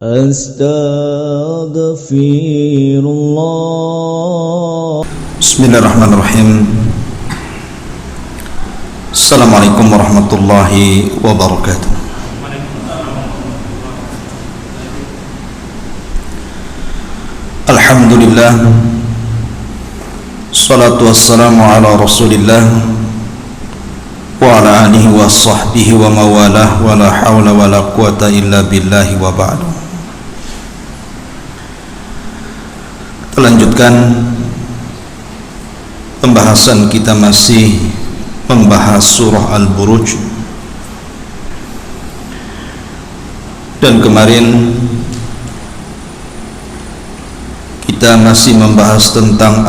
Astaghfirullah. Bismillahirrahmanirrahim. Assalamualaikum warahmatullahi wabarakatuh. Alhamdulillah, salatu wassalamu ala rasulillah wa ala alihi wa sahbihi wa mawalah, wa la hawla wa la quwata illa billahi wa ba'du. Kita lanjutkan pembahasan kita, masih membahas surah Al-Buruj, dan kemarin kita masih membahas tentang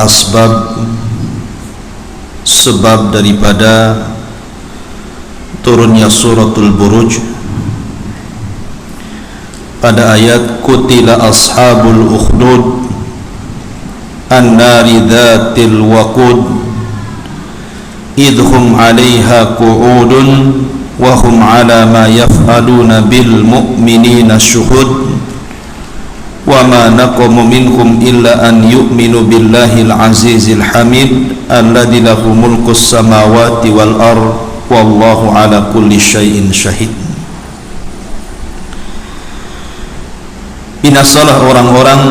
sebab daripada turunnya suratul Buruj pada ayat Qutila ashabul ukhdud an-nari dhatil waqud idhum 'alaiha qu'udun wa hum 'ala ma yaf'aluna bil mu'minina syuhud wa ma naqamu minhum illa an yu'minu billahil azizil hamid alladzi lahu mulkus samawati wal ard wallahu 'ala kulli syai'in syahid. Binasalah orang-orang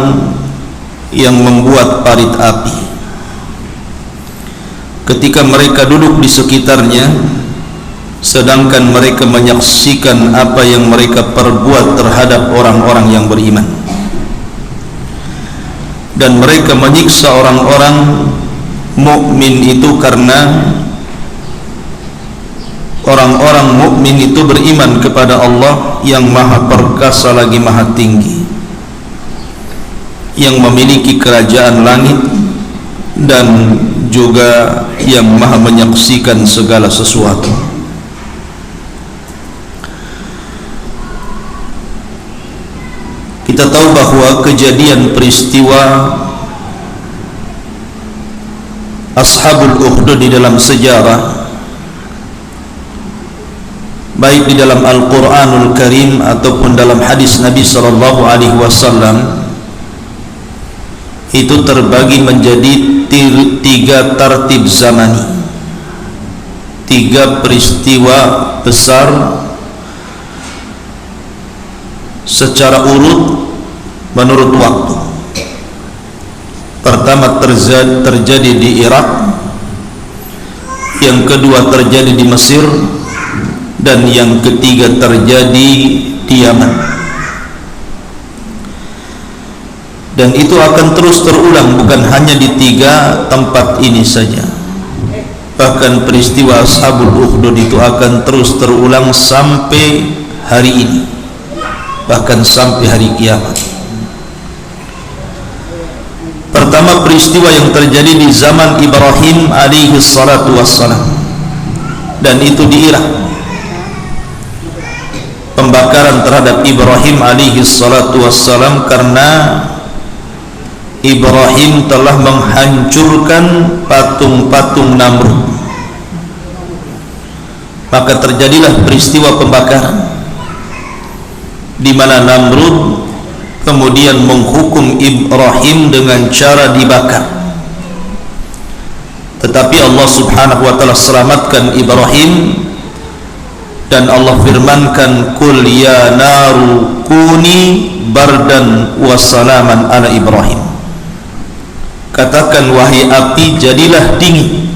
yang membuat parit api ketika mereka duduk di sekitarnya, sedangkan mereka menyaksikan apa yang mereka perbuat terhadap orang-orang yang beriman, dan mereka menyiksa orang-orang mukmin itu karena orang-orang mukmin itu beriman kepada Allah yang maha perkasa lagi maha tinggi, yang memiliki kerajaan langit dan juga yang maha menyaksikan segala sesuatu. Kita tahu bahwa kejadian peristiwa Ashabul Ukhdud di dalam sejarah, baik di dalam Al-Quranul Karim ataupun dalam hadis Nabi SAW, itu terbagi menjadi 3 tartib zamani, 3 peristiwa besar secara urut menurut waktu. Pertama terjadi di Irak, yang kedua terjadi di Mesir, dan yang ketiga terjadi di Yaman. Dan itu akan terus terulang, bukan hanya di 3 tempat ini saja. Bahkan peristiwa Ashabul Ukhdud itu akan terus terulang sampai hari ini, bahkan sampai hari kiamat. Pertama, peristiwa yang terjadi di zaman Ibrahim alaihi salatu wassalam, dan itu di Irak. Pembakaran terhadap Ibrahim alaihi salatu wassalam karena Ibrahim telah menghancurkan patung-patung Namrud. Maka terjadilah peristiwa pembakaran, di mana Namrud kemudian menghukum Ibrahim dengan cara dibakar. Tetapi Allah Subhanahu wa taala selamatkan Ibrahim, dan Allah firmankan, "Qul ya naru kuni bardan wa salaman ala Ibrahim." Katakan, wahai api, jadilah dingin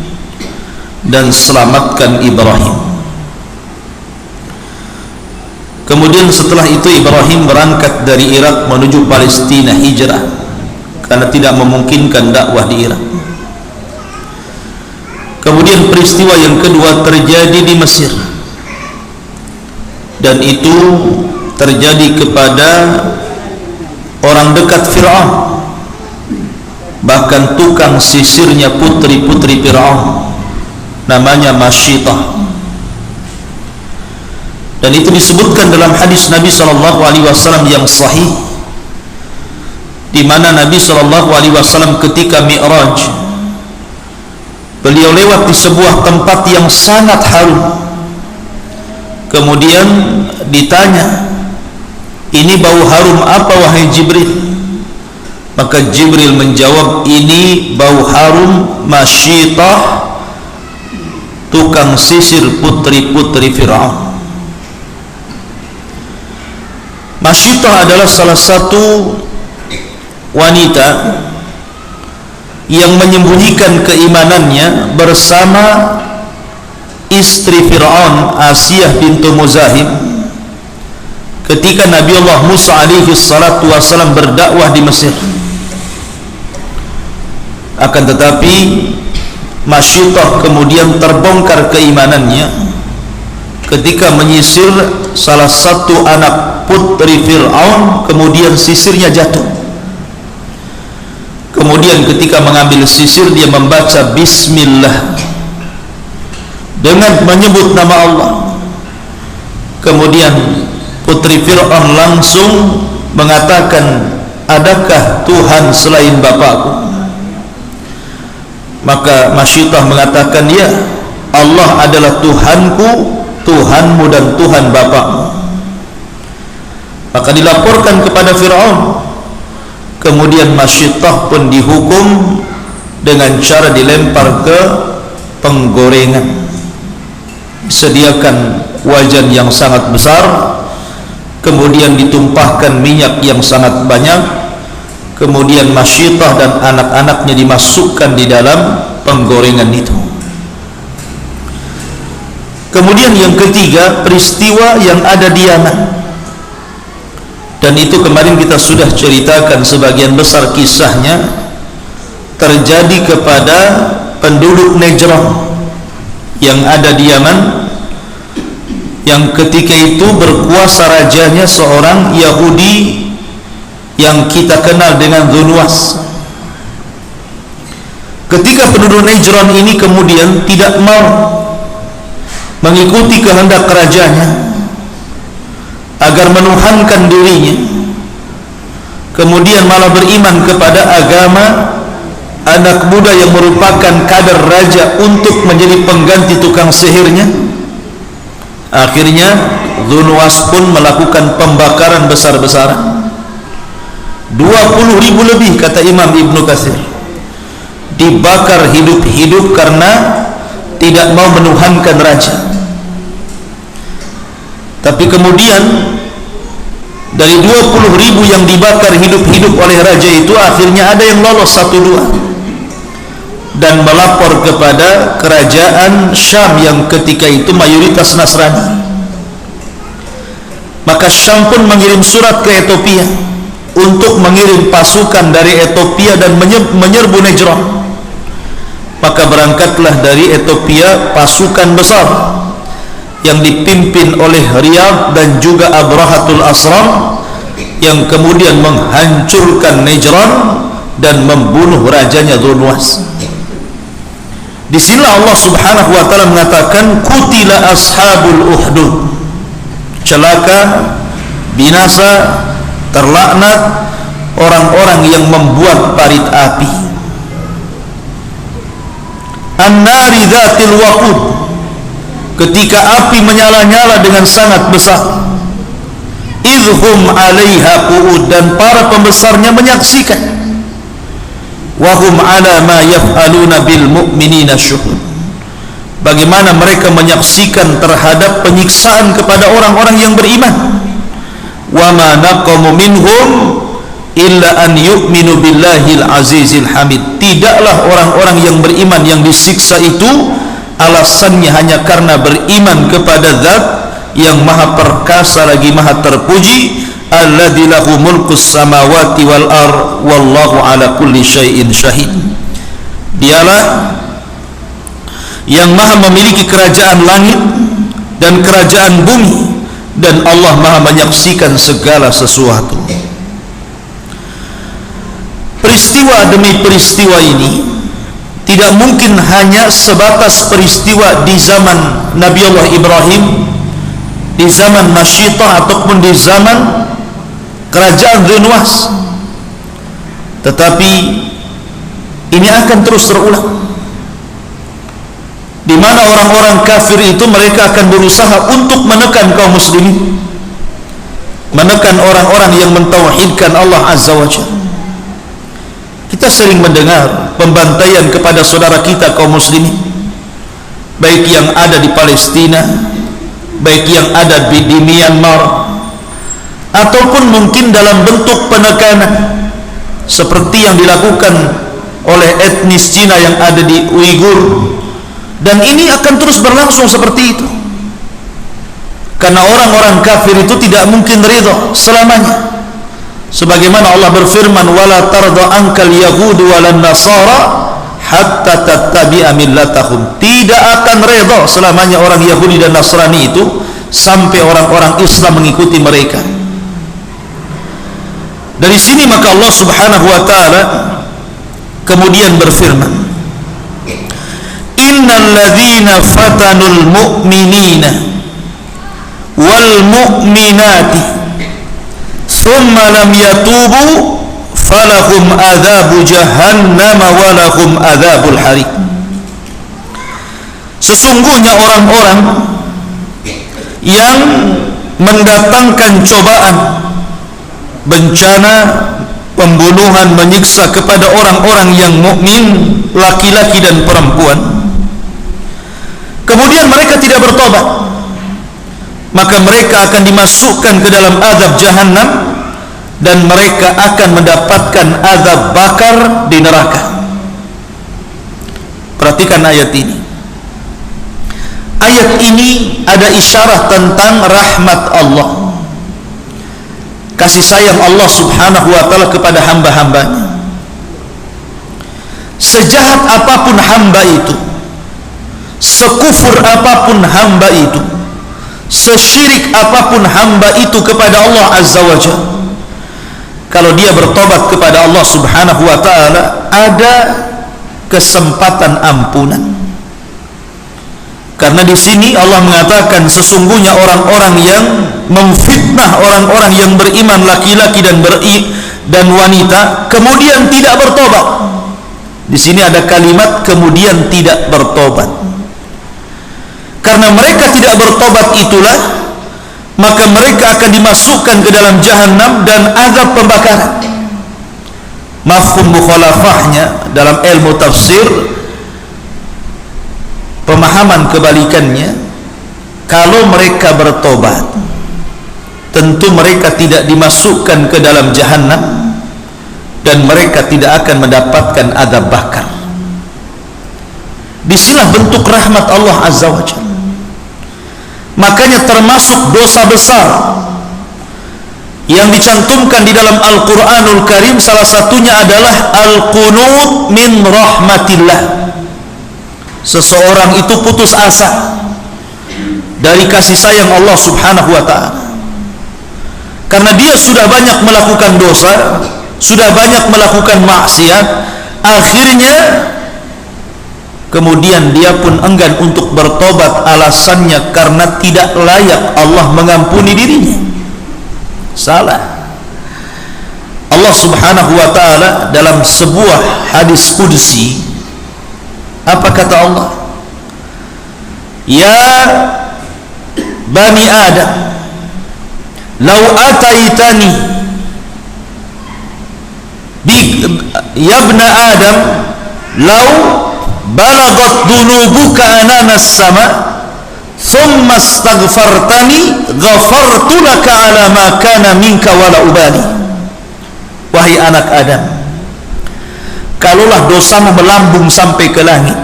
dan selamatkan Ibrahim. Kemudian setelah itu Ibrahim berangkat dari Irak menuju Palestina, hijrah, karena tidak memungkinkan dakwah di Irak. Kemudian peristiwa yang kedua terjadi di Mesir, dan itu terjadi kepada orang dekat Fir'aun, bahkan tukang sisirnya putri-putri Fir'aun, namanya Masyitah. Dan itu disebutkan dalam hadis Nabi SAW yang sahih, di mana Nabi SAW ketika Mi'raj, beliau lewat di sebuah tempat yang sangat harum. Kemudian ditanya ini bau harum apa wahai Jibril? Maka Jibril menjawab, ini bau harum Masyitah, tukang sisir putri-putri Fir'aun. Masyitah adalah salah satu wanita yang menyembunyikan keimanannya bersama istri Fir'aun, Asiyah bintu Muzahim, ketika Nabi Allah Musa alaihi salatu wassalam berdakwah di Mesir. Akan tetapi Masyitah kemudian terbongkar keimanannya ketika menyisir salah satu anak putri Fir'aun, kemudian sisirnya jatuh. Kemudian ketika mengambil sisir, dia membaca Bismillah dengan menyebut nama Allah. Kemudian putri Fir'aun langsung mengatakan, adakah Tuhan selain bapakku? Maka Masyitah mengatakan, ya, Allah adalah Tuhanku, Tuhanmu, dan Tuhan bapakmu. Maka dilaporkan kepada Fir'aun. Kemudian Masyitah pun dihukum dengan cara dilempar ke penggorengan. Sediakan wajan yang sangat besar, kemudian ditumpahkan minyak yang sangat banyak, kemudian Masyitah dan anak-anaknya dimasukkan di dalam penggorengan itu. Kemudian yang ketiga, peristiwa yang ada di Yaman, dan itu kemarin kita sudah ceritakan sebagian besar kisahnya, terjadi kepada penduduk Najran yang ada di Yaman, yang ketika itu berkuasa rajanya seorang Yahudi yang kita kenal dengan Dzunwas. Ketika penduduk Najran ini kemudian tidak mau mengikuti kehendak kerajanya agar menuhankan dirinya, kemudian malah beriman kepada agama anak muda yang merupakan kader raja untuk menjadi pengganti tukang sihirnya, akhirnya Dzunwas pun melakukan pembakaran besar-besaran. 20.000 lebih, kata Imam Ibnu Katsir, dibakar hidup-hidup karena tidak mau menuhankan raja. Tapi kemudian dari 20.000 yang dibakar hidup-hidup oleh raja itu, akhirnya ada yang lolos 1-2 dan melapor kepada kerajaan Syam yang ketika itu mayoritas Nasrani. Maka Syam pun mengirim surat ke Ethiopia untuk mengirim pasukan dari Ethiopia dan menyerbu Najran. Maka berangkatlah dari Ethiopia pasukan besar yang dipimpin oleh Riyadh dan juga Abrahatul Asram, yang kemudian menghancurkan Najran dan membunuh rajanya Dzunwas. Di sini Allah Subhanahu wa taala mengatakan, qutila ashabul uhdud, celaka, binasa, terlaknat orang-orang yang membuat parit api. An-nari dzatil waqud, ketika api menyala-nyala dengan sangat besar. Idhum 'alaiha qu'ud, dan para pembesarnya menyaksikan. Wa hum 'ala ma yaf'aluna bil mu'minina syuhud, bagaimana mereka menyaksikan terhadap penyiksaan kepada orang-orang yang beriman. Wa ma naqamu minhum illa an yu'minu billahil azizil hamid, tidaklah orang-orang yang beriman yang disiksa itu alasannya hanya karena beriman kepada Zat yang maha perkasa lagi maha terpuji, alladzi lahu mulkus samawati wal ard wallahu ala kulli syai'in syahid. Dialah yang maha memiliki kerajaan langit dan kerajaan bumi, dan Allah maha menyaksikan segala sesuatu. Peristiwa demi peristiwa ini tidak mungkin hanya sebatas peristiwa di zaman Nabi Allah Ibrahim, di zaman Masyitah, ataupun di zaman kerajaan Dzunwas, tetapi ini akan terus terulang, di mana orang-orang kafir itu mereka akan berusaha untuk menekan kaum muslimin, menekan orang-orang yang mentauhidkan Allah Azza wa Jalla. Kita sering mendengar pembantaian kepada saudara kita kaum muslimin, baik yang ada di Palestina, baik yang ada di Myanmar, ataupun mungkin dalam bentuk penekanan seperti yang dilakukan oleh etnis Cina yang ada di Uighur. Dan ini akan terus berlangsung seperti itu, karena orang-orang kafir itu tidak mungkin ridha selamanya. Sebagaimana Allah berfirman, wala tarda ankal yahudu walan nasara hatta tattabi'a millatahum. Tidak akan ridha selamanya orang Yahudi dan Nasrani itu sampai orang-orang Islam mengikuti mereka. Dari sini maka Allah Subhanahu wa taala kemudian berfirman, innal ladzina fatanul mu'minina wal mu'minati thumma lam yatubu falahum adzabu jahannam wa lahum adzabul hariq. Sesungguhnya orang-orang yang mendatangkan cobaan, bencana, pembunuhan, menyiksa kepada orang-orang yang mukmin, laki-laki dan perempuan, kemudian mereka tidak bertobat, maka mereka akan dimasukkan ke dalam azab jahannam dan mereka akan mendapatkan azab bakar di neraka. Perhatikan ayat ini. Ayat ini ada isyarat tentang rahmat Allah, kasih sayang Allah Subhanahu wa taala kepada hamba-hambanya. Sejahat apapun hamba itu, sekufur apapun hamba itu, sesyirik apapun hamba itu kepada Allah Azza wa Jalla, kalau dia bertobat kepada Allah Subhanahu wa taala, ada kesempatan ampunan. Karena di sini Allah mengatakan sesungguhnya orang-orang yang memfitnah orang-orang yang beriman laki-laki dan wanita kemudian tidak bertobat. Di sini ada kalimat kemudian tidak bertobat. Karena mereka tidak bertobat itulah maka mereka akan dimasukkan ke dalam jahannam dan azab pembakaran. Mafhum mukhalafahnya dalam ilmu tafsir, pemahaman kebalikannya, kalau mereka bertobat tentu mereka tidak dimasukkan ke dalam jahannam dan mereka tidak akan mendapatkan azab bakar. Disinilah bentuk rahmat Allah Azza wa Jalla. Makanya termasuk dosa besar yang dicantumkan di dalam Al-Quranul Karim, salah satunya adalah al-qunut min rahmatillah. Seseorang itu putus asa dari kasih sayang Allah Subhanahu wa ta'ala, karena dia sudah banyak melakukan dosa, sudah banyak melakukan maksiat, akhirnya kemudian dia pun enggan untuk bertobat. Alasannya karena tidak layak Allah mengampuni dirinya. Salah. Allah Subhanahu wa ta'ala dalam sebuah hadis qudsi, apa kata Allah? Ya Bani Adam, lau ataitani ya ibna Adam, lau balagat dunubuka ananas sama thumma astaghfartani ghafartu laka ala ma kana minka wala ubali. Wahai anak Adam, kalaulah dosamu melambung sampai ke langit,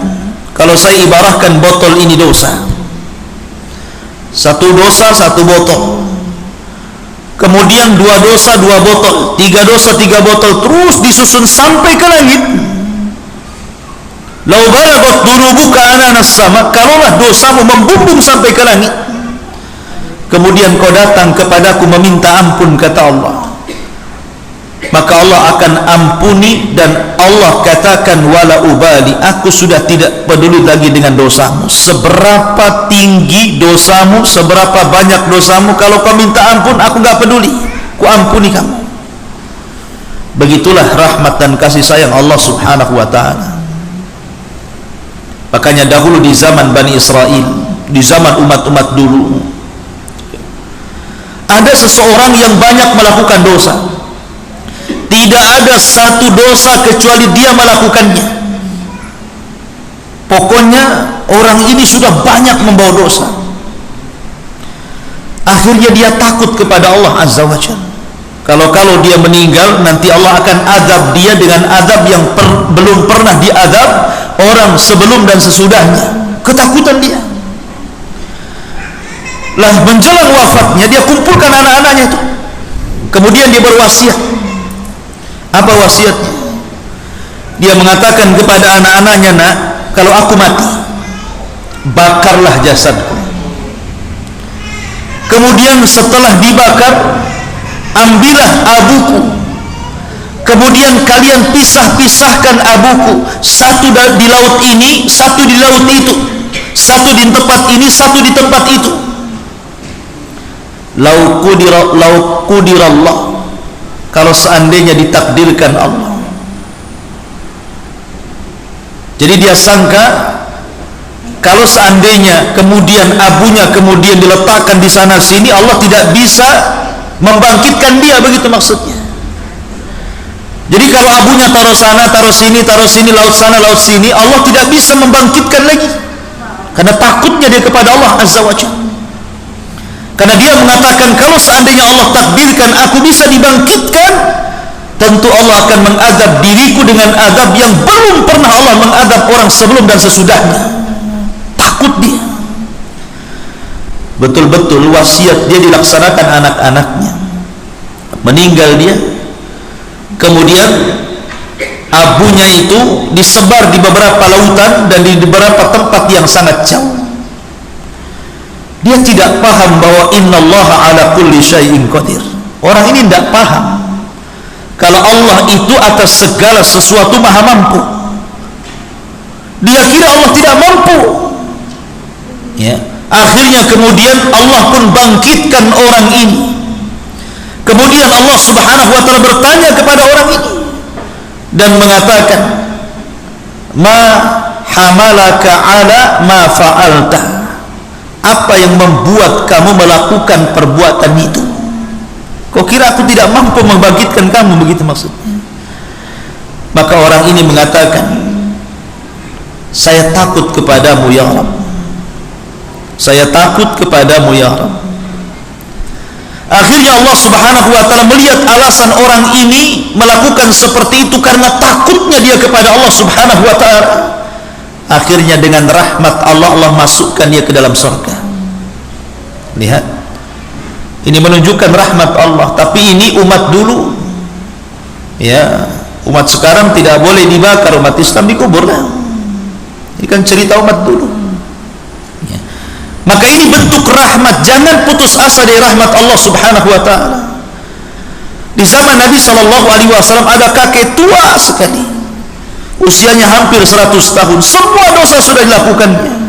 kalau saya ibaratkan botol ini dosa, satu dosa satu botol, kemudian dua dosa dua botol, tiga dosa tiga botol, terus disusun sampai ke langit. Lau balagat dunubuka ananas sama, kalaulah dosamu membumbung sampai ke langit, kemudian kau datang kepadaku meminta ampun, kata Allah, maka Allah akan ampuni. Dan Allah katakan wala ubali, aku sudah tidak peduli lagi dengan dosamu. Seberapa tinggi dosamu, seberapa banyak dosamu, kalau kau minta ampun aku gak peduli, ku ampuni kamu. Begitulah rahmat dan kasih sayang Allah Subhanahu wa ta'ala. Makanya dahulu di zaman Bani Israel, di zaman umat-umat dulu, Ada seseorang yang banyak melakukan dosa, tidak ada satu dosa kecuali dia melakukannya. Pokoknya orang ini sudah banyak membawa dosa. Akhirnya dia takut kepada Allah Azza wa Jalla. Kalau dia meninggal, nanti Allah akan azab dia dengan azab yang belum pernah diazab orang sebelum dan sesudahnya. Ketakutan dia. Lah menjelang wafatnya, dia kumpulkan anak-anaknya itu. Kemudian dia berwasiat. Apa wasiatnya? Dia mengatakan kepada anak-anaknya, nak, kalau aku mati, bakarlah jasadku. Kemudian setelah dibakar, ambillah abuku. Kemudian kalian pisahkan abuku, satu di laut ini, satu di laut itu, satu di tempat ini, satu di tempat itu. Lau qudirallah, kalau seandainya ditakdirkan Allah. Jadi dia sangka kalau seandainya kemudian abunya kemudian diletakkan di sana sini, Allah tidak bisa membangkitkan dia, begitu maksudnya. Jadi kalau abunya taruh sana, taruh sini, laut sana, laut sini, Allah tidak bisa membangkitkan lagi. Karena takutnya dia kepada Allah Azza wa Jalla. Karena dia mengatakan, kalau seandainya Allah takdirkan aku bisa dibangkitkan, tentu Allah akan mengazab diriku dengan azab yang belum pernah Allah mengazab orang sebelum dan sesudahnya. Takut dia. Betul-betul wasiat dia dilaksanakan anak-anaknya. Meninggal dia, kemudian abunya itu disebar di beberapa lautan dan di beberapa tempat yang sangat jauh. Dia tidak paham bahwa innallaha ala kulli syai'in qadir. Orang ini tidak paham kalau Allah itu atas segala sesuatu maha mampu. Dia kira Allah tidak mampu. Ya, akhirnya kemudian Allah pun bangkitkan orang ini. Kemudian Allah Subhanahu wa taala bertanya kepada orang ini dan mengatakan, "Ma hamalaka ala ma fa'alta?" Apa yang membuat kamu melakukan perbuatan itu? Kau kira aku tidak mampu membangkitkan kamu, begitu maksudnya? Maka orang ini mengatakan, saya takut kepadamu ya Rabb. Saya takut kepadamu ya Rabb. Akhirnya Allah Subhanahu wa taala melihat alasan orang ini melakukan seperti itu karena takutnya dia kepada Allah Subhanahu wa taala. Akhirnya dengan rahmat Allah masukkan dia ke dalam surga. Lihat, ini menunjukkan rahmat Allah. Tapi ini umat dulu, ya, umat sekarang tidak boleh dibakar, umat Islam dikubur. Ini kan cerita umat dulu. Ya. Maka ini bentuk rahmat. Jangan putus asa dari rahmat Allah Subhanahu wa taala. Di zaman Nabi SAW ada kakek tua sekali, usianya hampir 100 tahun, semua dosa sudah dilakukannya.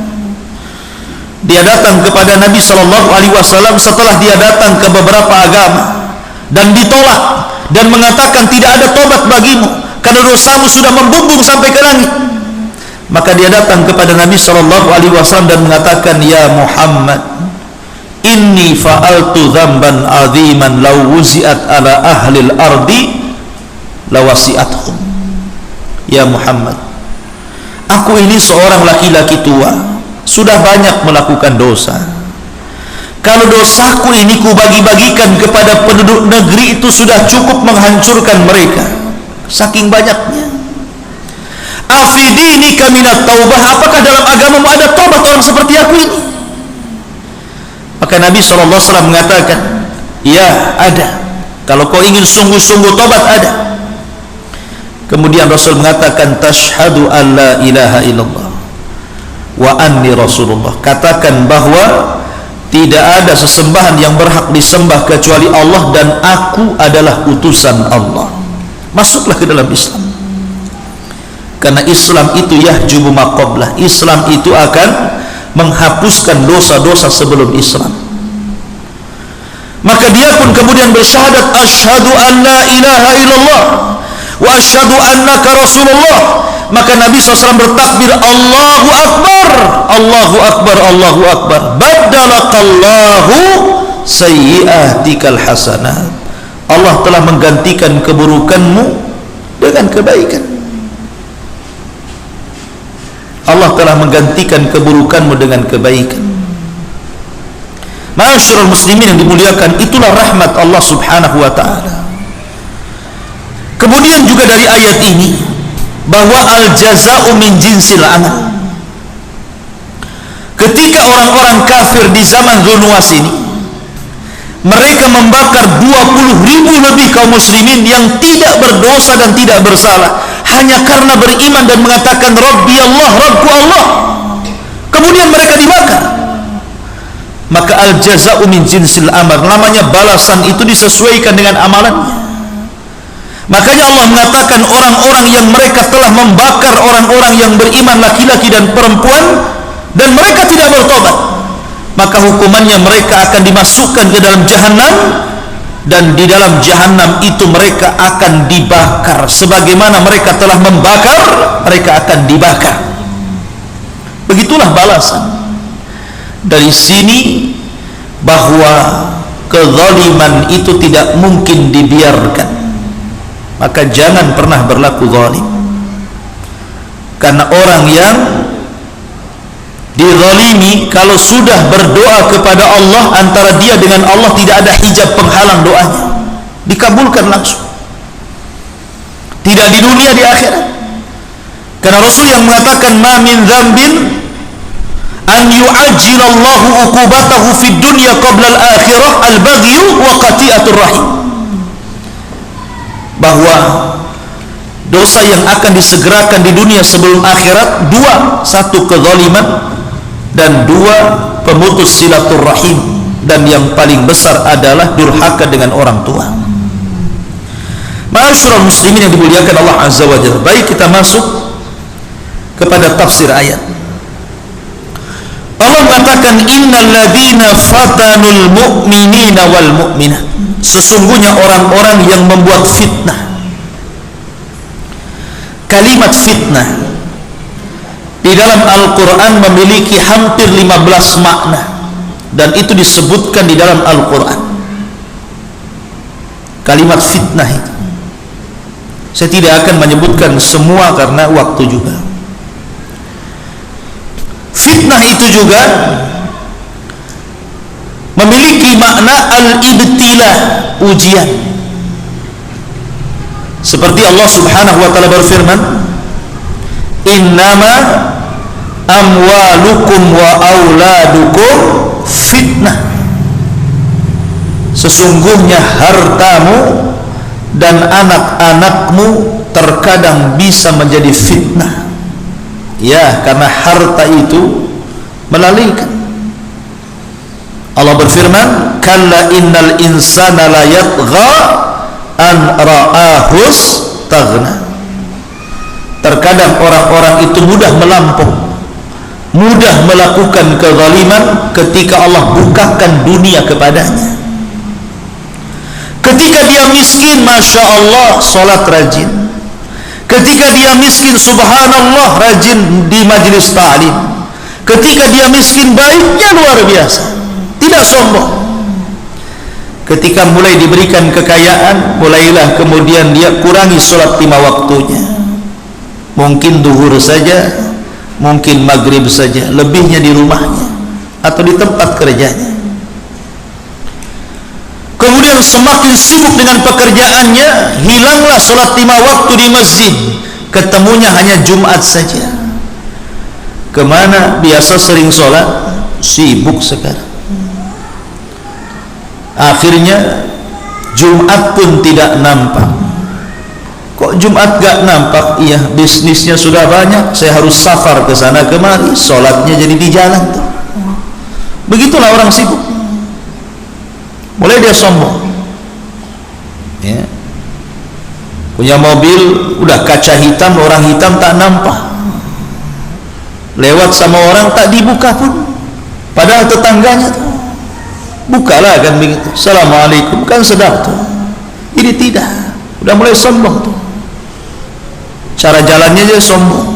Dia datang kepada Nabi SAW setelah dia datang ke beberapa agama dan ditolak dan mengatakan tidak ada tobat bagimu karena dosamu sudah membumbung sampai ke langit. Maka dia datang kepada Nabi SAW dan mengatakan, ya Muhammad, inni fa'altu dzamban aziman law wuzi'at ala ahlil ardi lawasi'athum. Ya Muhammad, aku ini seorang laki-laki tua, sudah banyak melakukan dosa. Kalau dosaku ini kubagi-bagikan kepada penduduk negeri, itu sudah cukup menghancurkan mereka, saking banyaknya. Afidinika minat taubah, apakah dalam agamamu ada taubat orang seperti aku ini? Maka Nabi SAW mengatakan, ya ada. Kalau kau ingin sungguh-sungguh taubat, ada. Kemudian Rasul mengatakan, tashhadu an la ilaha illallah wa anni Rasulullah. Katakan bahwa tidak ada sesembahan yang berhak disembah kecuali Allah dan aku adalah utusan Allah. Masuklah ke dalam Islam. Karena Islam itu yahjubu ma qablah. Islam itu akan menghapuskan dosa-dosa sebelum Islam. Maka dia pun kemudian bersyahadat, asyhadu an la ilaha illallah wa asyhadu annaka Rasulullah. Maka Nabi SAW bertakbir, Allahu Akbar, Allahu Akbar, Allahu Akbar. Badalakallahu sayyi'atikal hasanat. Allah telah menggantikan keburukanmu dengan kebaikan. Allah telah menggantikan keburukanmu dengan kebaikan. Ma'asyiral muslimin yang dimuliakan, itulah rahmat Allah Subhanahu wa taala. Kemudian juga dari ayat ini bahwa al-jaza'u min jinsil amal. Ketika orang-orang kafir di zaman Dzulnuwas ini, mereka membakar 20.000 lebih kaum muslimin yang tidak berdosa dan tidak bersalah, hanya karena beriman dan mengatakan Rabbi Allah, Rabbku Allah. Kemudian mereka dibakar. Maka al-jaza'u min jinsil amal, namanya balasan itu disesuaikan dengan amalannya. Makanya Allah mengatakan orang-orang yang mereka telah membakar orang-orang yang beriman laki-laki dan perempuan dan mereka tidak bertobat, maka hukumannya mereka akan dimasukkan ke dalam jahanam, dan di dalam jahanam itu mereka akan dibakar sebagaimana mereka telah membakar, mereka akan dibakar. Begitulah balasan. Dari sini bahwa kezaliman itu tidak mungkin dibiarkan, maka jangan pernah berlaku zalim. Karena orang yang dizalimi, kalau sudah berdoa kepada Allah, antara dia dengan Allah tidak ada hijab penghalang doanya, dikabulkan langsung, tidak di dunia, di akhirat. Karena Rasul yang mengatakan ma min dzambin an yu'ajjilallahu uqubatahu fid dunya qabla al-akhirah al-baghyu wa qati'atur rahim, bahwa dosa yang akan disegerakan di dunia sebelum akhirat dua: satu kezaliman, dan dua pemutus silaturrahim, dan yang paling besar adalah durhaka dengan orang tua. Ma'asyiral muslimin yang dimuliakan Allah Azza wa Jalla. Baik, kita masuk kepada tafsir ayat. Allah mengatakan innal ladzina fatanul mu'minina wal mu'minat, sesungguhnya orang-orang yang membuat fitnah. Kalimat fitnah di dalam Al-Quran memiliki hampir 15 makna, dan itu disebutkan di dalam Al-Quran. Kalimat fitnah itu saya tidak akan menyebutkan semua karena waktu juga. Fitnah itu juga memiliki makna al-ibtila, ujian. Seperti Allah Subhanahu wa taala berfirman, innama amwalukum wa auladukum fitnah, sesungguhnya hartamu dan anak-anakmu terkadang bisa menjadi fitnah. Ya, karena harta itu melalaikan. Allah berfirman, kalla innal insana la yatgha an ra'ahus taghna. Terkadang orang-orang itu mudah melampau, mudah melakukan kezaliman ketika Allah bukakan dunia kepadanya. Ketika dia miskin, Masya Allah, sholat rajin. Ketika dia miskin, subhanallah, rajin di majelis ta'lim. Ketika dia miskin, baiknya luar biasa, tidak sombong. Ketika mulai diberikan kekayaan, mulailah kemudian dia kurangi sholat 5 waktunya. Mungkin duhur saja, mungkin maghrib saja, lebihnya di rumahnya atau di tempat kerjanya. Kemudian semakin sibuk dengan pekerjaannya, hilanglah sholat 5 waktu di masjid, ketemunya hanya Jumat saja. Kemana biasa sering sholat? Sibuk sekarang. Akhirnya Jumat pun tidak nampak. Kok Jumat gak nampak? Iya, bisnisnya sudah banyak, saya harus safar ke sana kemari, sholatnya jadi di jalan tuh. Begitulah orang sibuk. Mulai dia sombong, ya. Punya mobil udah kaca hitam, orang hitam tak nampak. Lewat sama orang tak dibuka pun, padahal tetangganya tuh bukalah kan begitu. Assalamualaikum, kan sedap tuh. Ini tidak, udah mulai sombong tuh. Cara jalannya aja sombong.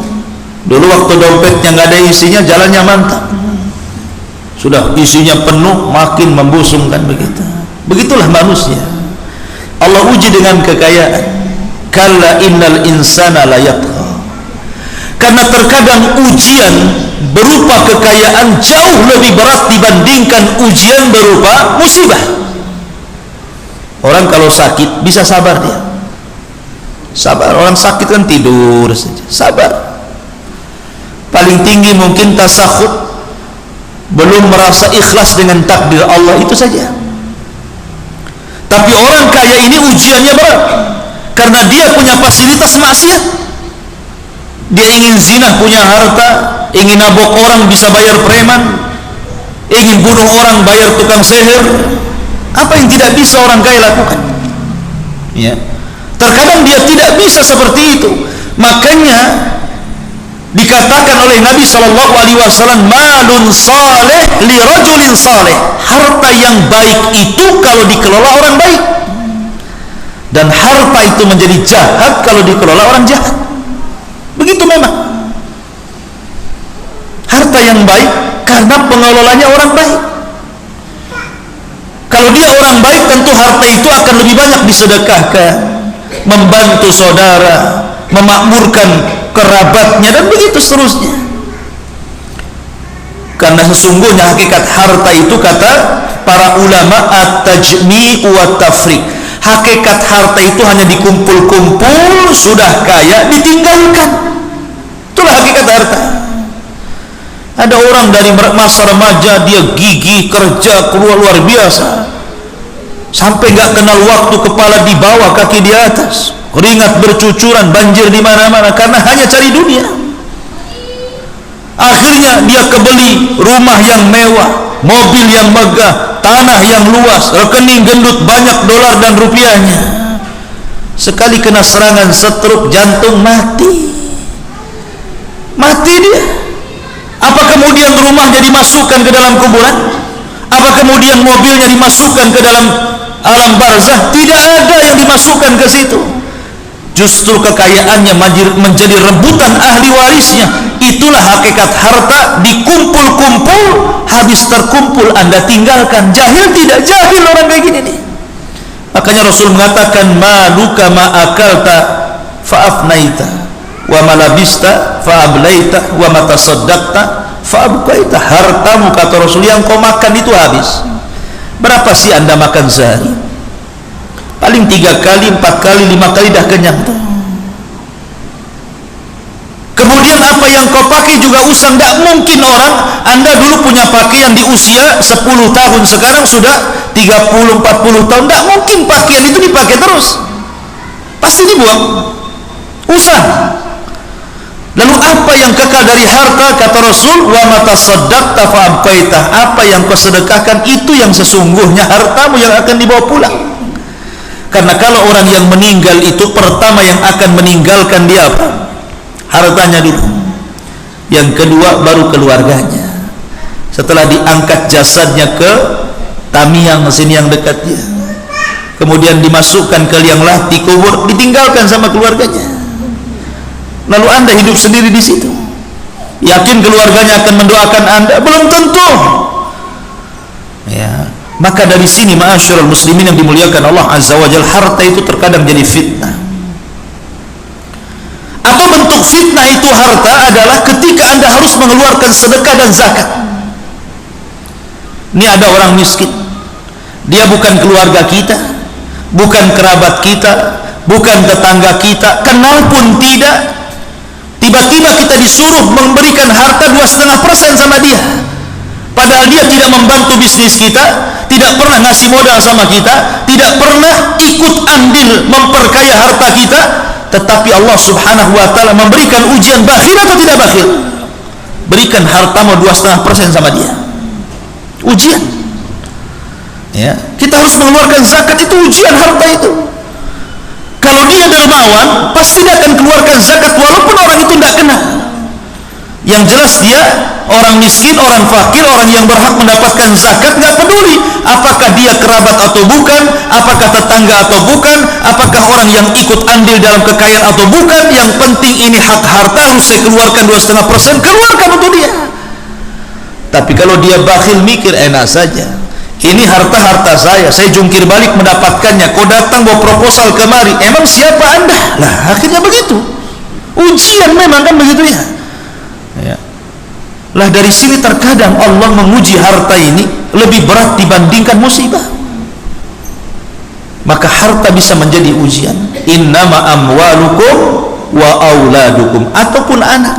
Dulu waktu dompetnya nggak ada isinya, jalannya mantap. Sudah isinya penuh, makin membusungkan begitu. Begitulah manusia. Allah uji dengan kekayaan. Kalla innal insana la yatgha. Karena terkadang ujian berupa kekayaan jauh lebih berat dibandingkan ujian berupa musibah. Orang kalau sakit bisa sabar dia. Sabar. Orang sakit kan tidur saja. Sabar. Paling tinggi mungkin tasakhut, belum merasa ikhlas dengan takdir Allah, itu saja. Tapi orang kaya ini ujiannya berat, karena dia punya fasilitas maksiat. Dia ingin zina, punya harta, ingin nabok orang, bisa bayar preman, ingin bunuh orang, bayar tukang sihir. Apa yang tidak bisa orang kaya lakukan? Ya. Terkadang dia tidak bisa seperti itu. Makanya dikatakan oleh Nabi SAW, malun saleh li rajulin saleh. Harta yang baik itu kalau dikelola orang baik, dan harta itu menjadi jahat kalau dikelola orang jahat. Begitu memang. Harta yang baik karena pengelolanya orang baik. Kalau dia orang baik, tentu harta itu akan lebih banyak disedekahkan, membantu saudara, memakmurkan kerabatnya, dan begitu seterusnya. Karena sesungguhnya hakikat harta itu, kata para ulama, at-tajmi' wa tafriq. Hakikat harta itu hanya dikumpul-kumpul, sudah kaya ditinggalkan. Itulah hakikat harta. Ada orang dari masa remaja dia gigih kerja keluar luar biasa, sampai nggak kenal waktu, kepala di bawah, kaki di atas, keringat bercucuran, banjir di mana-mana karena hanya cari dunia. Akhirnya dia kebeli rumah yang mewah, mobil yang megah, tanah yang luas, rekening gendut, banyak dolar dan rupiahnya. Sekali kena serangan stroke jantung, mati dia. Apa kemudian rumahnya dimasukkan ke dalam kuburan? Apa kemudian mobilnya dimasukkan ke dalam alam barzah? Tidak ada yang dimasukkan ke situ. Justru kekayaannya menjadi rebutan ahli warisnya. Itulah hakikat harta, dikumpul-kumpul, habis terkumpul Anda tinggalkan. Jahil tidak? Jahil orang kayak gini nih. Makanya Rasul mengatakan, maluka ma'akalta fa'afnaita, wa malabista fa'ablaita, wa matasaddaqta fa'abqaita. Hartamu, kata Rasul, yang kau makan itu habis. Berapa sih Anda makan sehari? Paling 3 kali, 4 kali, 5 kali dah kenyang. Kemudian apa yang kau pakai juga usang. Tidak mungkin orang, Anda dulu punya pakaian di usia 10 tahun, sekarang sudah 30-40 tahun. Tidak mungkin pakaian itu dipakai terus, pasti dibuang, usang. Lalu apa yang kekal dari harta? Kata Rasul, wa matasaddaqta fa'abqaita. Apa yang kau sedekahkan itu yang sesungguhnya hartamu yang akan dibawa pulang. Karena kalau orang yang meninggal itu, pertama yang akan meninggalkan dia apa? Hartanya dulu. Yang kedua baru keluarganya. Setelah diangkat jasadnya ke Tamiang sini yang dekat dia, kemudian dimasukkan ke liang lahat, dikubur, ditinggalkan sama keluarganya. Lalu Anda hidup sendiri di situ. Yakin keluarganya akan mendoakan Anda? Belum tentu. Ya. Maka dari sini, ma'asyiral muslimin yang dimuliakan Allah Azza wa Jalla, harta itu terkadang jadi fitnah. Apa bentuk fitnah itu harta? Adalah ketika Anda harus mengeluarkan sedekah dan zakat. Ini ada orang miskin, dia bukan keluarga kita, bukan kerabat kita, bukan tetangga kita, kenal pun tidak. Tiba-tiba kita disuruh memberikan harta 2,5% sama dia, padahal dia tidak membantu bisnis kita, tidak pernah ngasih modal sama kita, tidak pernah ikut andil memperkaya harta kita. Tetapi Allah Subhanahu wa ta'ala memberikan ujian, bakhil atau tidak bakhil? Berikan hartamu 2,5% sama dia, ujian. Ya, kita harus mengeluarkan zakat, itu ujian harta itu. Kalau dia dermawan, pasti dia akan keluarkan zakat walaupun orang itu tidak kenal. Yang jelas dia orang miskin, orang fakir, orang yang berhak mendapatkan zakat, nggak peduli apakah dia kerabat atau bukan, apakah tetangga atau bukan, apakah orang yang ikut andil dalam kekayaan atau bukan. Yang penting ini hak harta, harus saya keluarkan 2,5%, keluarkan untuk dia. Tapi kalau dia bakhil, mikir enak saja, ini harta saya jungkir balik mendapatkannya. Kau datang bawa proposal kemari, emang siapa anda? Lah akhirnya begitu. Ujian memang kan begitu ya. Lah dari sini terkadang Allah menguji harta ini lebih berat dibandingkan musibah. Maka harta bisa menjadi ujian. Innama amwalukum wa auladukum, ataupun anak.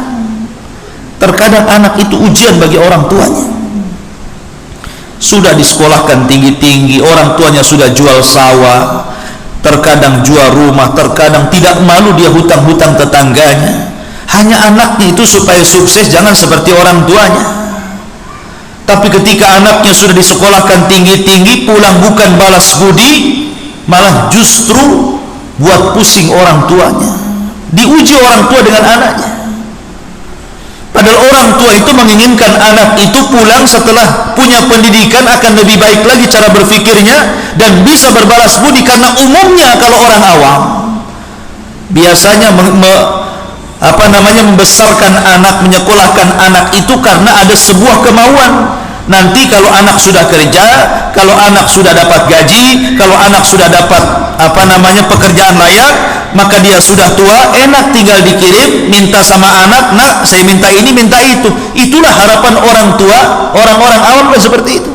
Terkadang anak itu ujian bagi orang tuanya. Sudah disekolahkan tinggi-tinggi, orang tuanya sudah jual sawah, terkadang jual rumah, terkadang tidak malu dia hutang-hutang tetangganya. Hanya anaknya itu supaya sukses jangan seperti orang tuanya. Tapi ketika anaknya sudah disekolahkan tinggi-tinggi, pulang bukan balas budi, malah justru buat pusing orang tuanya. Diuji orang tua dengan anaknya. Padahal orang tua itu menginginkan anak itu pulang setelah punya pendidikan akan lebih baik lagi cara berfikirnya dan bisa berbalas budi. Karena umumnya kalau orang awam biasanya membesarkan anak, menyekolahkan anak itu karena ada sebuah kemauan. Nanti kalau anak sudah kerja, kalau anak sudah dapat gaji, kalau anak sudah dapat pekerjaan layak, maka dia sudah tua, enak tinggal dikirim, minta sama anak, nak saya minta ini, minta itu. Itulah harapan orang tua, orang-orang awam seperti itu.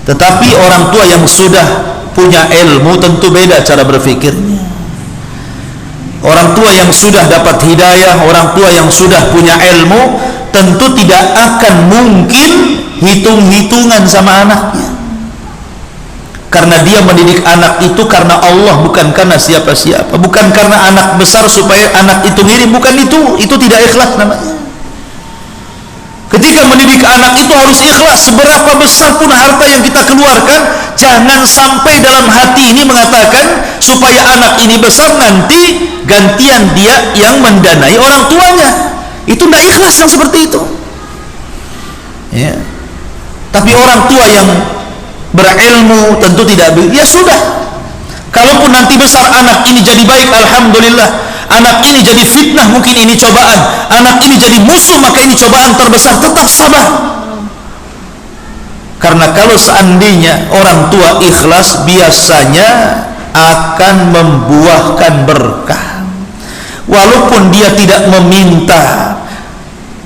Tetapi orang tua yang sudah punya ilmu tentu beda cara berfikirnya. Orang tua yang sudah dapat hidayah, orang tua yang sudah punya ilmu, tentu tidak akan mungkin hitung-hitungan sama anaknya. Karena dia mendidik anak itu karena Allah, bukan karena siapa-siapa. Bukan karena anak besar supaya anak itu ngirim, bukan itu tidak ikhlas namanya. Ketika mendidik anak itu harus ikhlas. Seberapa besar pun harta yang kita keluarkan, jangan sampai dalam hati ini mengatakan supaya anak ini besar nanti gantian dia yang mendanai orang tuanya. Itu tidak ikhlas yang seperti itu ya. Tapi orang tua yang berilmu tentu tidak, ya sudah, kalaupun nanti besar anak ini jadi baik, alhamdulillah. Anak ini jadi fitnah, mungkin ini cobaan. Anak ini jadi musuh, maka ini cobaan terbesar. Tetap sabar. Karena kalau seandainya orang tua ikhlas, biasanya akan membuahkan berkah. Walaupun dia tidak meminta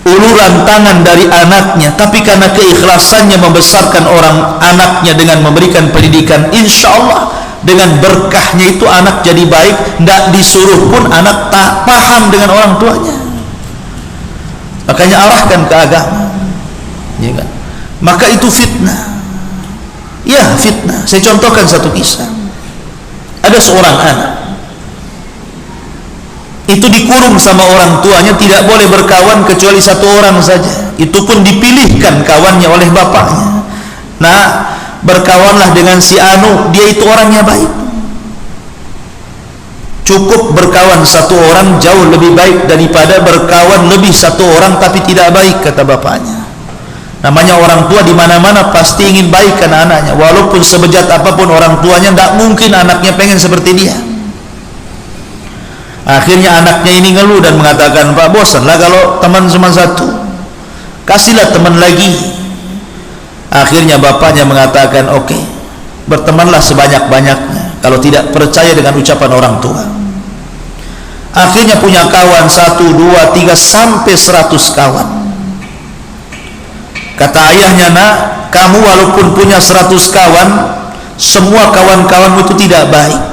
uluran tangan dari anaknya, tapi karena keikhlasannya membesarkan orang anaknya dengan memberikan pendidikan, insya Allah dengan berkahnya itu anak jadi baik. Tidak disuruh pun anak tak paham dengan orang tuanya. Makanya arahkan ke agama ya kan? Maka itu fitnah. Ya fitnah. Saya contohkan satu kisah. Ada seorang anak itu dikurung sama orang tuanya, tidak boleh berkawan kecuali satu orang saja. Itu pun dipilihkan kawannya oleh bapaknya. Nah, berkawanlah dengan si Anu, dia itu orangnya baik. Cukup berkawan satu orang jauh lebih baik daripada berkawan lebih satu orang tapi tidak baik, kata bapaknya. Namanya orang tua di mana-mana pasti ingin baik karena anaknya. Walaupun sebejat apapun orang tuanya, tidak mungkin anaknya pengen seperti dia. Akhirnya anaknya ini ngeluh dan mengatakan, Pak, bosan lah kalau teman cuma satu, kasihlah teman lagi. Akhirnya bapaknya mengatakan, oke, bertemanlah sebanyak-banyaknya kalau tidak percaya dengan ucapan orang tua. Akhirnya punya kawan 1, 2, 3 sampai 100 kawan. Kata ayahnya, nak, kamu walaupun punya 100 kawan, semua kawan-kawanmu itu tidak baik.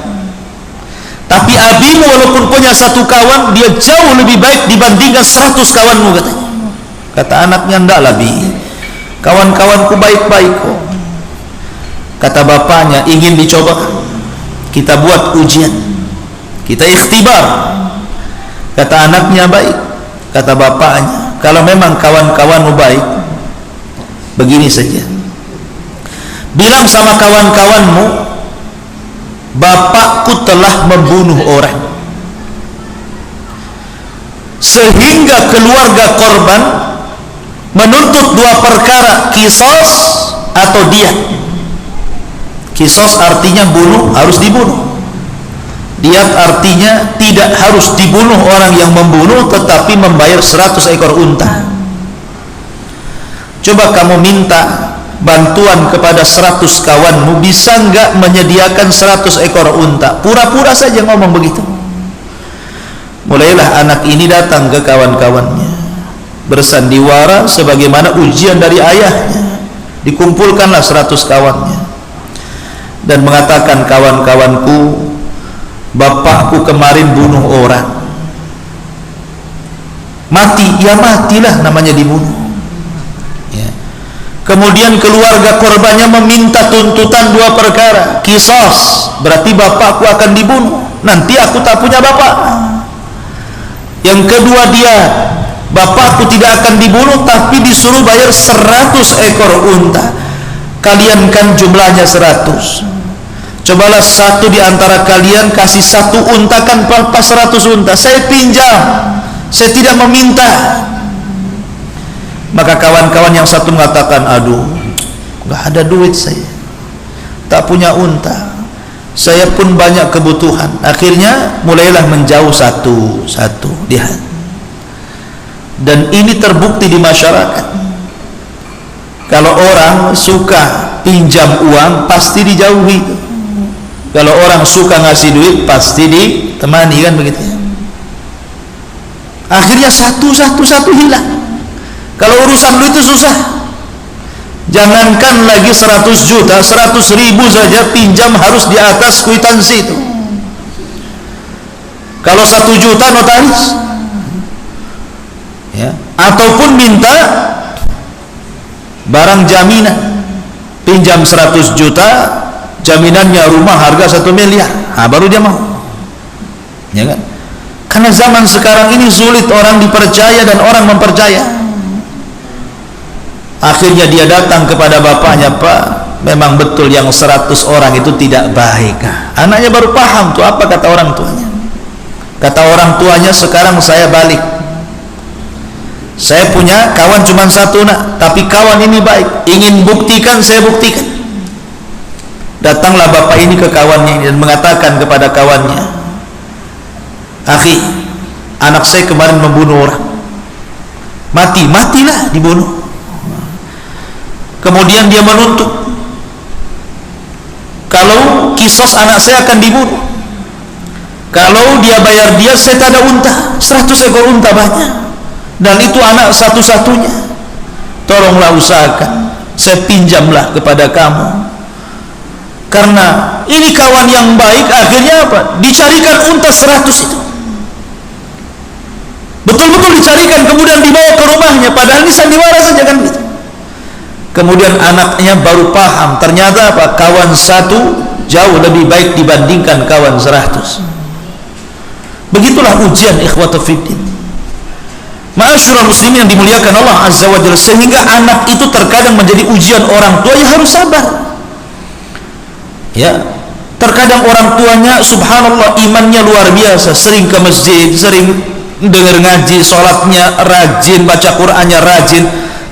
Tapi abimu walaupun punya 1 kawan, dia jauh lebih baik dibandingkan 100 kawanmu, katanya. Kata anaknya, enggak Bi, kawan-kawanku baik-baik kok. Kata bapaknya, ingin dicoba, kita buat ujian, kita ikhtibar. Kata anaknya, baik. Kata bapaknya, kalau memang kawan-kawanmu baik, begini saja, bilang sama kawan-kawanmu, bapakku telah membunuh orang, sehingga keluarga korban menuntut 2 perkara, kisos atau diat. Kisos artinya bunuh, harus dibunuh. Diat artinya tidak harus dibunuh orang yang membunuh, tetapi membayar 100 ekor unta. Coba kamu minta bantuan kepada 100 kawanmu, bisa enggak menyediakan 100 ekor unta? Pura-pura saja ngomong begitu. Mulailah anak ini datang ke kawan-kawannya, bersandiwara sebagaimana ujian dari ayahnya. Dikumpulkanlah 100 kawannya dan mengatakan, kawan-kawanku, bapakku kemarin bunuh orang. Mati, ya matilah, namanya dibunuh. Ya. Kemudian keluarga korbannya meminta tuntutan 2 perkara. Qisas, berarti bapakku akan dibunuh, nanti aku tak punya bapak. Yang kedua, dia, bapakku tidak akan dibunuh, tapi disuruh bayar 100 ekor unta. Kalian kan jumlahnya 100. Cobalah satu di antara kalian kasih 1 unta, kan pas 100 unta. Saya pinjam, saya tidak meminta. Maka kawan-kawan yang satu mengatakan, aduh, gak ada duit saya, tak punya unta, saya pun banyak kebutuhan. Akhirnya mulailah menjauh satu-satu dia. Dan ini terbukti di masyarakat. Kalau orang suka pinjam uang, pasti dijauhi. Kalau orang suka ngasih duit, pasti ditemani, kan begitu ya. Akhirnya satu hilang. Kalau urusan duit itu susah. Jangankan lagi 100 juta, 100 ribu saja pinjam harus di atas kwitansi itu. Kalau 1 juta notaris, ya. Ataupun minta barang jaminan, pinjam 100 juta, jaminannya rumah harga 1 miliar, nah, baru dia mau, ya kan? Karena zaman sekarang ini sulit orang dipercaya dan orang mempercaya. Akhirnya dia datang kepada bapaknya, Pak, memang betul yang 100 orang itu tidak baik. Anaknya baru paham tuh apa kata orang tuanya. Kata orang tuanya, sekarang saya balik, saya punya kawan cuma 1 nak, tapi kawan ini baik, ingin buktikan, saya buktikan. Datanglah bapak ini ke kawannya dan mengatakan kepada kawannya, akhi, anak saya kemarin membunuh orang, matilah, dibunuh. Kemudian dia menuntut, kalau kisos anak saya akan dibunuh, kalau dia bayar dia, saya tak ada unta, 100 ekor unta banyak, dan itu anak satu-satunya. Tolonglah usahakan, saya pinjamlah kepada kamu, karena ini kawan yang baik. Akhirnya apa? Dicarikan unta 100 itu, betul-betul dicarikan, kemudian dibawa ke rumahnya, padahal ini sandiwara saja, kan gitu. Kemudian anaknya baru paham, ternyata apa? Kawan 1 jauh lebih baik dibandingkan kawan 100. Begitulah ujian ikhwata fiddin. Ma'asyiral muslimin yang dimuliakan Allah Azza wa Jalla, sehingga anak itu terkadang menjadi ujian orang tua, ya harus sabar. Ya, terkadang orang tuanya subhanallah imannya luar biasa, sering ke masjid, sering dengar ngaji, sholatnya rajin, baca Qur'annya rajin,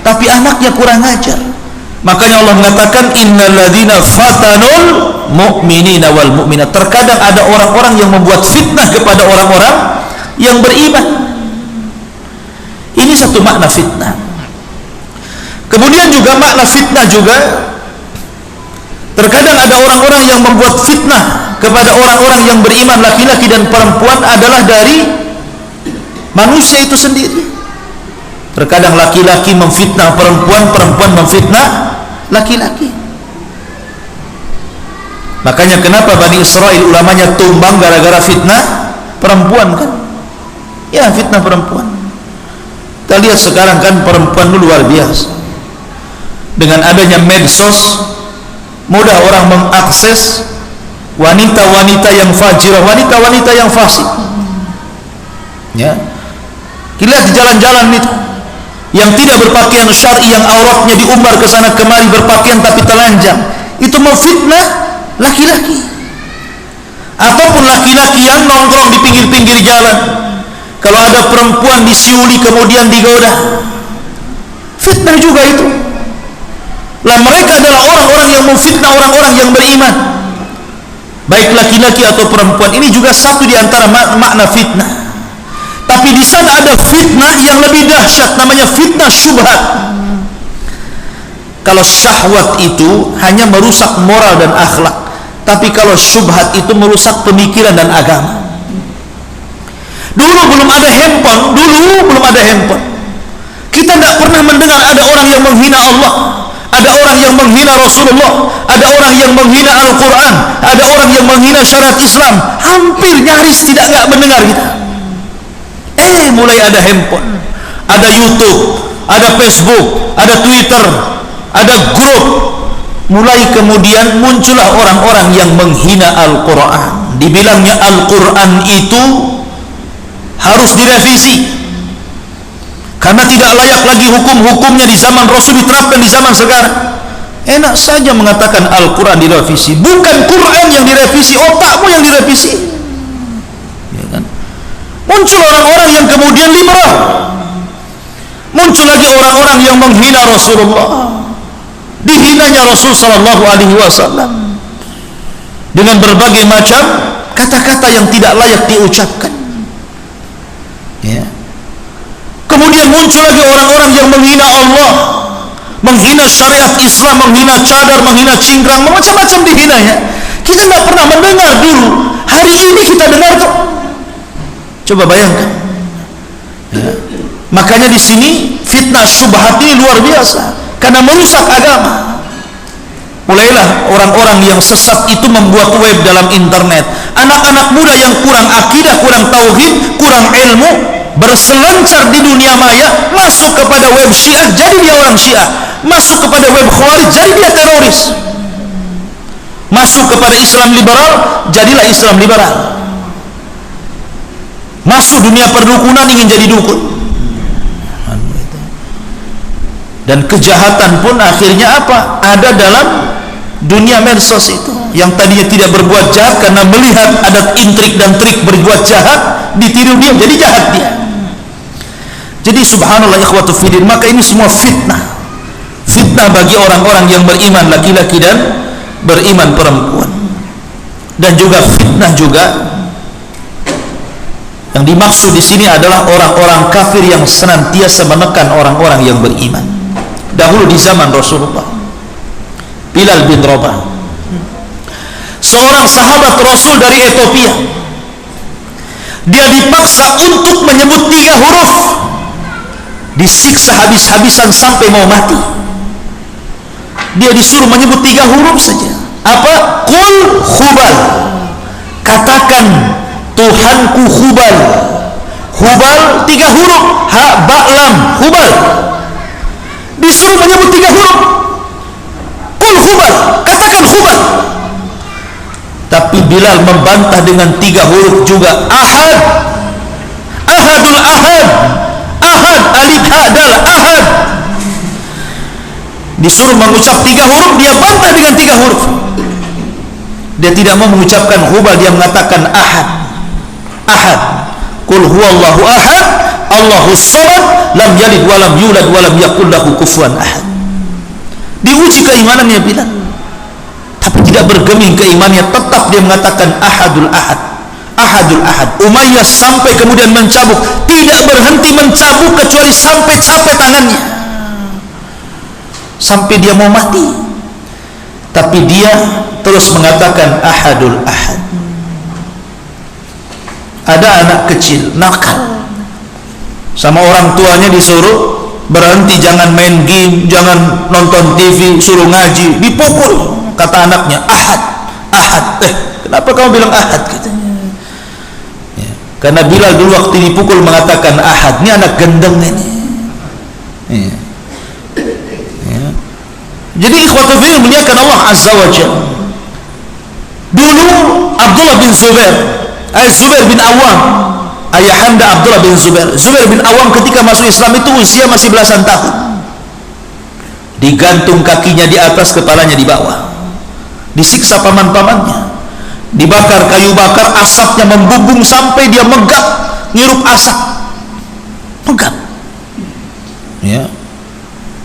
tapi anaknya kurang ajar. Makanya Allah mengatakan, innalladzina fatanul mu'minina wal mu'minat. Terkadang ada orang-orang yang membuat fitnah kepada orang-orang yang beriman. Ini satu makna fitnah. Kemudian juga makna fitnah juga, terkadang ada orang-orang yang membuat fitnah kepada orang-orang yang beriman, laki-laki dan perempuan, adalah dari manusia itu sendiri. Terkadang laki-laki memfitnah perempuan, perempuan memfitnah laki-laki. Makanya kenapa Bani Israel ulamanya tumbang gara-gara fitnah perempuan, kan? Ya, fitnah perempuan. Kita lihat sekarang kan perempuan itu luar biasa. Dengan adanya medsos, mudah orang mengakses wanita-wanita yang fajirah, wanita-wanita yang fasik. Ya, kita lihat di jalan-jalan itu, yang tidak berpakaian syar'i, yang auratnya diumbar ke sana kemari, berpakaian tapi telanjang, itu memfitnah laki-laki. Ataupun laki-laki yang nongkrong di pinggir-pinggir jalan, kalau ada perempuan disiuli kemudian digoda, fitnah juga itu. Lah, mereka adalah orang-orang yang memfitnah orang-orang yang beriman, baik laki-laki atau perempuan. Ini juga satu di antara makna fitnah. Tapi di sana ada fitnah yang lebih dahsyat, namanya fitnah syubhat. Kalau syahwat itu hanya merusak moral dan akhlak, tapi kalau syubhat itu merusak pemikiran dan agama. Dulu belum ada handphone, kita tidak pernah mendengar ada orang yang menghina Allah, ada orang yang menghina Rasulullah, ada orang yang menghina Al-Quran, ada orang yang menghina syariat Islam. Hampir nyaris nggak mendengar kita. Mulai ada handphone, ada YouTube, ada Facebook, ada Twitter, ada grup. Mulai kemudian muncullah orang-orang yang menghina Al-Quran. Dibilangnya Al-Quran itu harus direvisi karena tidak layak lagi hukum-hukumnya di zaman Rasul diterapkan di zaman sekarang. Enak saja mengatakan Al-Quran direvisi, bukan Quran yang direvisi, otakmu yang direvisi, ya kan? Muncul orang-orang yang kemudian liberal, muncul lagi orang-orang yang menghina Rasulullah. Dihinanya Rasul sallallahu alaihi wasallam dengan berbagai macam kata-kata yang tidak layak diucapkan, ya. Kemudian muncul lagi orang-orang yang menghina Allah, menghina syariat Islam, menghina cadar, menghina cingkrang, macam-macam dihinanya. Kita nggak pernah mendengar dulu, hari ini kita dengar kok. Coba bayangkan, ya. Makanya di sini fitnah syubhat ini luar biasa karena merusak agama. Mulailah orang-orang yang sesat itu membuat web dalam internet. Anak-anak muda yang kurang akidah, kurang tauhid, kurang ilmu, berselancar di dunia maya, masuk kepada web Syiah, jadi dia orang Syiah. Masuk kepada web Khawarij, jadi dia teroris. Masuk kepada Islam liberal, jadilah Islam liberal. Masuk dunia perdukunan, ingin jadi dukun. Dan kejahatan pun akhirnya apa? Ada dalam dunia medsos itu. Yang tadinya tidak berbuat jahat, karena melihat ada intrik dan trik berbuat jahat, ditiru dia, jadi jahat dia. Jadi subhanallah ikhwatu fiddin, maka ini semua fitnah. Fitnah bagi orang-orang yang beriman laki-laki dan beriman perempuan. Dan juga fitnah juga yang dimaksud di sini adalah orang-orang kafir yang senantiasa menekan orang-orang yang beriman. Dahulu di zaman Rasulullah, Bilal bin Rabah, seorang sahabat Rasul dari Ethiopia, dia dipaksa untuk menyebut 3 huruf, disiksa habis-habisan sampai mau mati. Dia disuruh menyebut 3 huruf saja. Apa? Qul Hubal, katakan Tuhanku Hubal. Hubal 3 huruf, ha ba lam, Hubal. Disuruh menyebut 3 huruf, Qul Hubal, katakan Hubal. Tapi Bilal membantah dengan 3 huruf juga, Ahad, Ahadul Ahad, Ahad, alif ha dal, Ahad. Disuruh mengucap 3 huruf, dia bantah dengan 3 huruf. Dia tidak mau mengucapkan Hubal, dia mengatakan Ahad, Ahad. Qul huwallahu ahad, Allahus samad, lam yalid walam yulad walam yakul lahu kufuwan ahad. Diuji keimanannya Bilal, tapi tidak bergeming keimanannya, tetap dia mengatakan Ahadul Ahad, Ahadul Ahad. Umayyah sampai kemudian mencabuk, tidak berhenti mencabuk kecuali sampai capek tangannya, sampai dia mau mati. Tapi dia terus mengatakan Ahadul Ahad. Ada anak kecil nakal, sama orang tuanya disuruh berhenti, jangan main game, jangan nonton TV, suruh ngaji, dipukul. Kata anaknya, Ahad, Ahad. Kenapa kamu bilang Ahad? Katanya, ya, karena Bilal dulu waktu dipukul mengatakan Ahad. Ini anak gendeng ini, ya. Ya. Jadi ikhwatu fillah muliakan Allah azza wa jalla. Dulu Abdullah bin Zubair, Zubair bin Awam, ayahanda Abdullah bin Zubair. Zubair bin Awam ketika masuk Islam itu usia masih belasan tahun. Digantung kakinya di atas, kepalanya di bawah. Disiksa paman-pamannya. Dibakar kayu bakar, asapnya membumbung sampai dia megap, ngirup asap. Megap. Ya.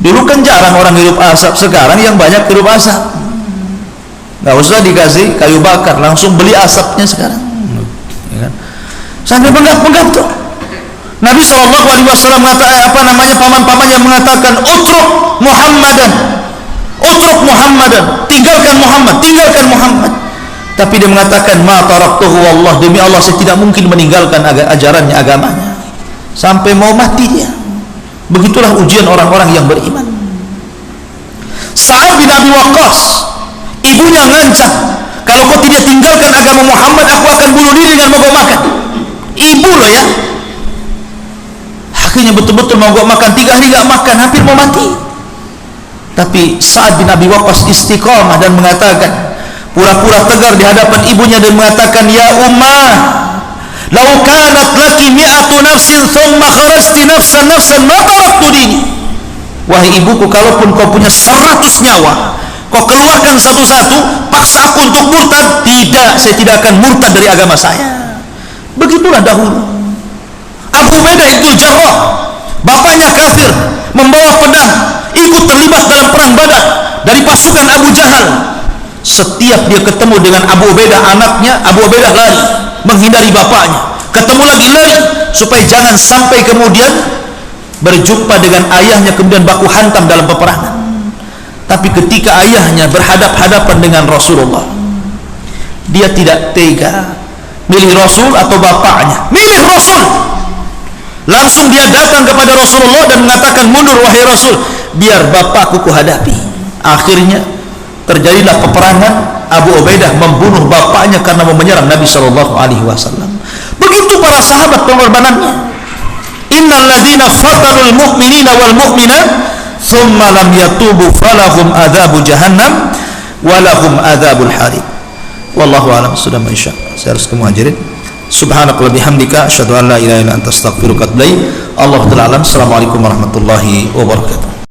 Dulu kan jarang orang ngirup asap, sekarang yang banyak ngirup asap. Nggak usah dikasih kayu bakar, langsung beli asapnya sekarang. Ya kan? Sampai menggap-menggap tuh. Nabi SAW mengatakan, paman-pamannya mengatakan, utruk Muhammadan, utruk Muhammadan, tinggalkan Muhammad, tinggalkan Muhammad. Tapi dia mengatakan, ma taraktuhu wallah, demi Allah saya tidak mungkin meninggalkan ajarannya, agamanya, sampai mau mati dia. Begitulah ujian orang-orang yang beriman. Sa'ad bin Abi Waqqas, ibunya ngancam, kalau kau tidak tinggalkan agama Muhammad, aku akan bunuh diri dengan mogok makan. Ibu loh ya. Akhirnya betul-betul mogok makan, 3 hari gak makan, hampir mau mati. Tapi Sa'ad bin Abi Waqqas istiqamah dan mengatakan, pura-pura tegar di hadapan ibunya dan mengatakan, ya ummah, law kanat laki mi'atu nafsin thumma kharajti nafsan ma taraktu dini. Wahai ibuku, kalaupun kau punya 100 nyawa, kau keluarkan satu-satu, paksa aku untuk murtad, tidak, saya tidak akan murtad dari agama saya. Begitulah dahulu. Abu Ubaidah ibn Jarrah, bapaknya kafir, membawa pedang, ikut terlibat dalam perang Badar dari pasukan Abu Jahal. Setiap dia ketemu dengan Abu Ubaidah anaknya, Abu Ubaidah lari menghindari bapaknya, ketemu lagi lari supaya jangan sampai kemudian berjumpa dengan ayahnya, kemudian baku hantam dalam peperangan. Tapi ketika ayahnya berhadap-hadapan dengan Rasulullah, dia tidak tega milih Rasul atau bapaknya, milih Rasul. Langsung dia datang kepada Rasulullah dan mengatakan, mundur wahai Rasul, biar bapakku kuhadapi. Akhirnya terjadilah peperangan. Abu Ubaidah membunuh bapaknya karena mau menyerang Nabi SAW. Begitu para sahabat pengorbanannya. Innal ladzina fatanul mu'minina wal mu'minat thumma lam yatubu falahum adzabu jahannam walahum adzabul harim. Wallahu a'lam. Sudah insya Allah saya harus kemuhajirin. Subhanakallahumma bihamdika asyhadu an la ilaha illa anta astaghfiruka wa atubu ilaik. Allahu ta'ala alam. Assalamualaikum warahmatullahi wabarakatuh.